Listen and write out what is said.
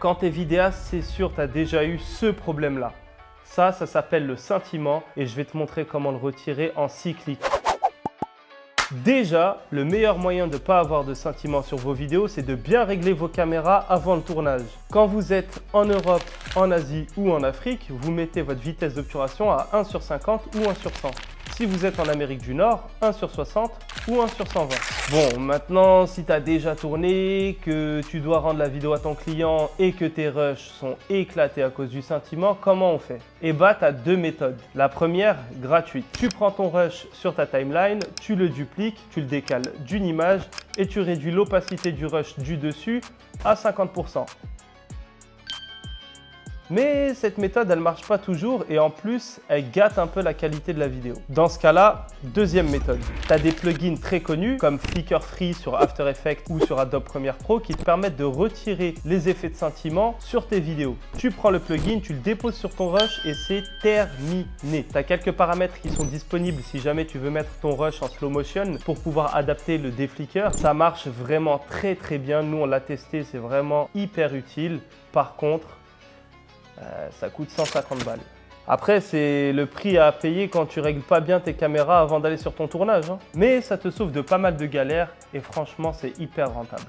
Quand tu es vidéaste, c'est sûr, tu as déjà eu ce problème-là. Ça s'appelle le scintillement et je vais te montrer comment le retirer en 6 clics. Déjà, le meilleur moyen de ne pas avoir de scintillement sur vos vidéos, c'est de bien régler vos caméras avant le tournage. Quand vous êtes en Europe, en Asie ou en Afrique, vous mettez votre vitesse d'obturation à 1/50 ou 1/100. Si vous êtes en Amérique du Nord, 1/60 ou 1/120. Bon, maintenant, si tu as déjà tourné, que tu dois rendre la vidéo à ton client et que tes rushs sont éclatés à cause du scintillement, comment on fait? Eh bien, tu as 2 méthodes. La première, gratuite. Tu prends ton rush sur ta timeline, tu le dupliques, tu le décales d'une image et tu réduis l'opacité du rush du dessus à 50%. Mais cette méthode, elle ne marche pas toujours et en plus, elle gâte un peu la qualité de la vidéo. Dans ce cas-là, deuxième méthode. Tu as des plugins très connus comme Flicker Free sur After Effects ou sur Adobe Premiere Pro qui te permettent de retirer les effets de scintillement sur tes vidéos. Tu prends le plugin, tu le déposes sur ton rush et c'est terminé. Tu as quelques paramètres qui sont disponibles si jamais tu veux mettre ton rush en slow motion pour pouvoir adapter le déflicker. Ça marche vraiment très bien. Nous, on l'a testé, c'est vraiment hyper utile. Par contre, ça coûte 150 balles. Après, c'est le prix à payer quand tu règles pas bien tes caméras avant d'aller sur ton tournage. Mais ça te sauve de pas mal de galères et franchement, c'est hyper rentable.